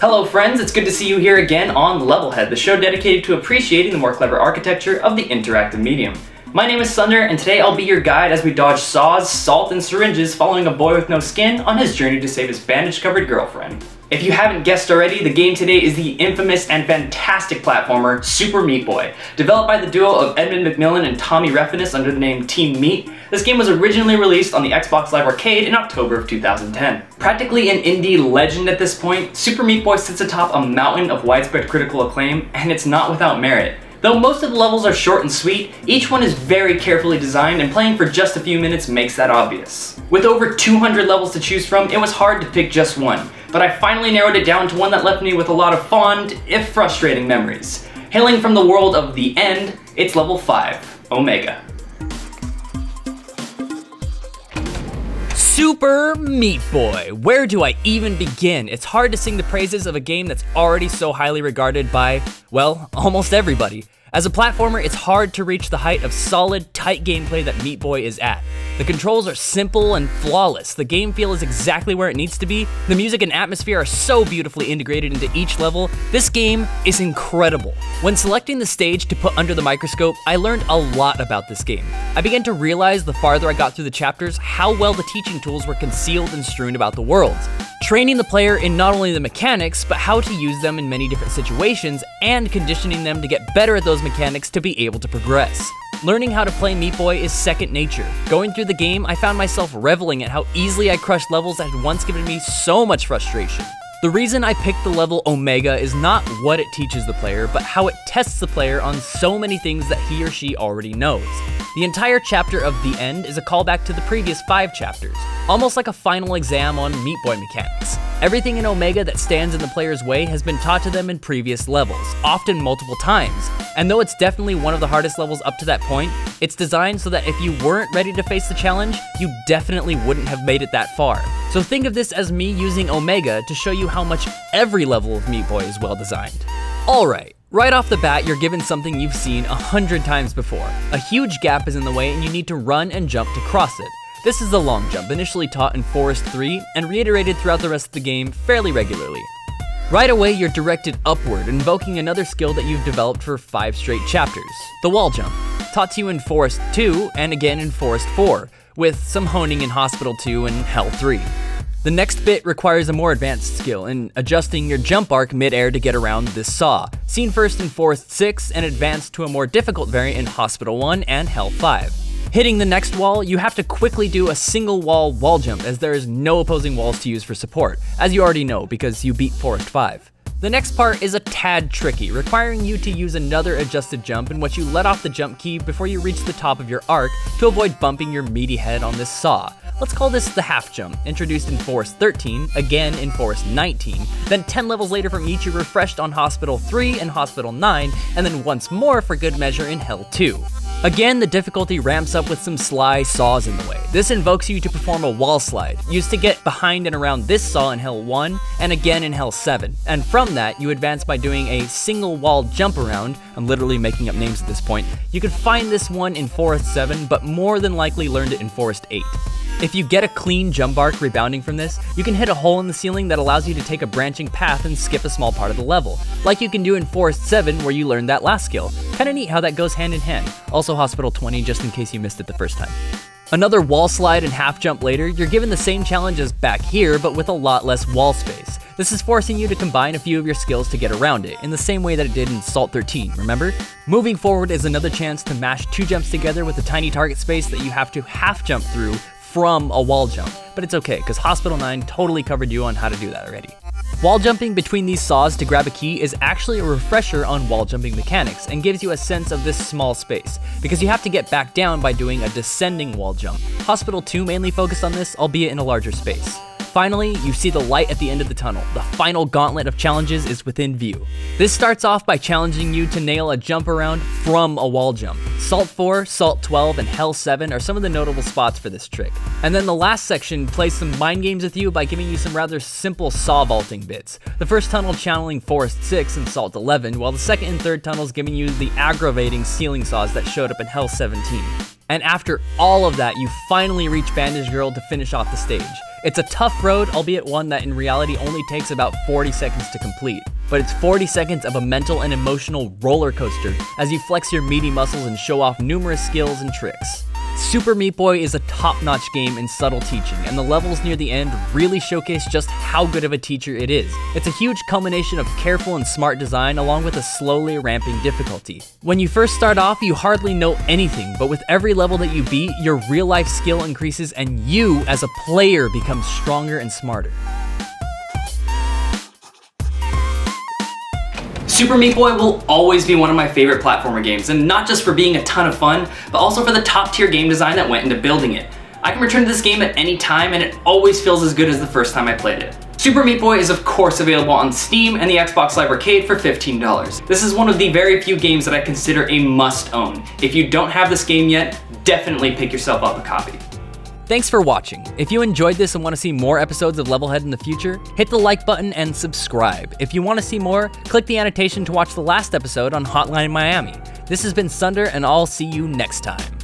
Hello friends, it's good to see you here again on LevelHead, the show dedicated to appreciating the more clever architecture of the interactive medium. My name is Sunder, and today I'll be your guide as we dodge saws, salt, and syringes following a boy with no skin on his journey to save his bandage-covered girlfriend. If you haven't guessed already, the game today is the infamous and fantastic platformer Super Meat Boy. Developed by the duo of Edmund McMillan and Tommy Reffinis under the name Team Meat, this game was originally released on the Xbox Live Arcade in October of 2010. Practically an indie legend at this point, Super Meat Boy sits atop a mountain of widespread critical acclaim, and it's not without merit. Though most of the levels are short and sweet, each one is very carefully designed, and playing for just a few minutes makes that obvious. With over 200 levels to choose from, it was hard to pick just one, but I finally narrowed it down to one that left me with a lot of fond, if frustrating, memories. Hailing from the world of The End, it's level 5, Omega. Super Meat Boy. Where do I even begin? It's hard to sing the praises of a game that's already so highly regarded by, well, almost everybody. As a platformer, it's hard to reach the height of solid, tight gameplay that Meat Boy is at. The controls are simple and flawless, the game feel is exactly where it needs to be, the music and atmosphere are so beautifully integrated into each level, this game is incredible. When selecting the stage to put under the microscope, I learned a lot about this game. I began to realize the farther I got through the chapters, how well the teaching tools were concealed and strewn about the world. Training the player in not only the mechanics, but how to use them in many different situations, and conditioning them to get better at those mechanics to be able to progress. Learning how to play Meat Boy is second nature. Going through the game, I found myself reveling at how easily I crushed levels that had once given me so much frustration. The reason I picked the level Omega is not what it teaches the player, but how it tests the player on so many things that he or she already knows. The entire chapter of The End is a callback to the previous 5 chapters, almost like a final exam on Meat Boy mechanics. Everything in Omega that stands in the player's way has been taught to them in previous levels, often multiple times. And though it's definitely one of the hardest levels up to that point, it's designed so that if you weren't ready to face the challenge, you definitely wouldn't have made it that far. So think of this as me using Omega to show you how much every level of Meat Boy is well designed. Alright. Right off the bat, you're given something you've seen 100 times before. A huge gap is in the way and you need to run and jump to cross it. This is the long jump, initially taught in Forest 3 and reiterated throughout the rest of the game fairly regularly. Right away, you're directed upward, invoking another skill that you've developed for 5 straight chapters, the wall jump, taught to you in Forest 2 and again in Forest 4, with some honing in Hospital 2 and Hell 3. The next bit requires a more advanced skill in adjusting your jump arc mid-air to get around this saw, seen first in Forest 6 and advanced to a more difficult variant in Hospital 1 and Hell 5. Hitting the next wall, you have to quickly do a single wall jump as there is no opposing walls to use for support, as you already know because you beat Forest 5. The next part is a tad tricky, requiring you to use another adjusted jump in which you let off the jump key before you reach the top of your arc to avoid bumping your meaty head on this saw. Let's call this the half jump, introduced in Forest 13, again in Forest 19, then 10 levels later from each you're refreshed on Hospital 3 and Hospital 9, and then once more for good measure in Hell 2. Again, the difficulty ramps up with some sly saws in the way. This invokes you to perform a wall slide, used to get behind and around this saw in Hell 1, and again in Hell 7. And from that, you advance by doing a single wall jump around. I'm literally making up names at this point. You could find this one in Forest 7, but more than likely learned it in Forest 8. If you get a clean jump arc rebounding from this, you can hit a hole in the ceiling that allows you to take a branching path and skip a small part of the level, like you can do in Forest 7 where you learned that last skill. Kinda neat how that goes hand in hand. Also Hospital 20 just in case you missed it the first time. Another wall slide and half jump later, you're given the same challenge as back here but with a lot less wall space. This is forcing you to combine a few of your skills to get around it, in the same way that it did in Salt 13, remember? Moving forward is another chance to mash 2 jumps together with a tiny target space that you have to half jump through from a wall jump, but it's okay, because Hospital 9 totally covered you on how to do that already. Wall jumping between these saws to grab a key is actually a refresher on wall jumping mechanics, and gives you a sense of this small space, because you have to get back down by doing a descending wall jump. Hospital 2 mainly focused on this, albeit in a larger space. Finally, you see the light at the end of the tunnel. The final gauntlet of challenges is within view. This starts off by challenging you to nail a jump around from a wall jump. Salt 4, Salt 12, and Hell 7 are some of the notable spots for this trick. And then the last section plays some mind games with you by giving you some rather simple saw vaulting bits. The first tunnel channeling Forest 6 and Salt 11, while the second and third tunnels giving you the aggravating ceiling saws that showed up in Hell 17. And after all of that, you finally reach Bandage Girl to finish off the stage. It's a tough road, albeit one that in reality only takes about 40 seconds to complete. But it's 40 seconds of a mental and emotional roller coaster as you flex your meaty muscles and show off numerous skills and tricks. Super Meat Boy is a top-notch game in subtle teaching, and the levels near the end really showcase just how good of a teacher it is. It's a huge culmination of careful and smart design along with a slowly ramping difficulty. When you first start off, you hardly know anything, but with every level that you beat, your real-life skill increases and you, as a player, become stronger and smarter. Super Meat Boy will always be one of my favorite platformer games, and not just for being a ton of fun, but also for the top tier game design that went into building it. I can return to this game at any time and it always feels as good as the first time I played it. Super Meat Boy is of course available on Steam and the Xbox Live Arcade for $15. This is one of the very few games that I consider a must own. If you don't have this game yet, definitely pick yourself up a copy. Thanks for watching. If you enjoyed this and want to see more episodes of LevelHead in the future, hit the like button and subscribe. If you want to see more, click the annotation to watch the last episode on Hotline Miami. This has been Sunder, and I'll see you next time.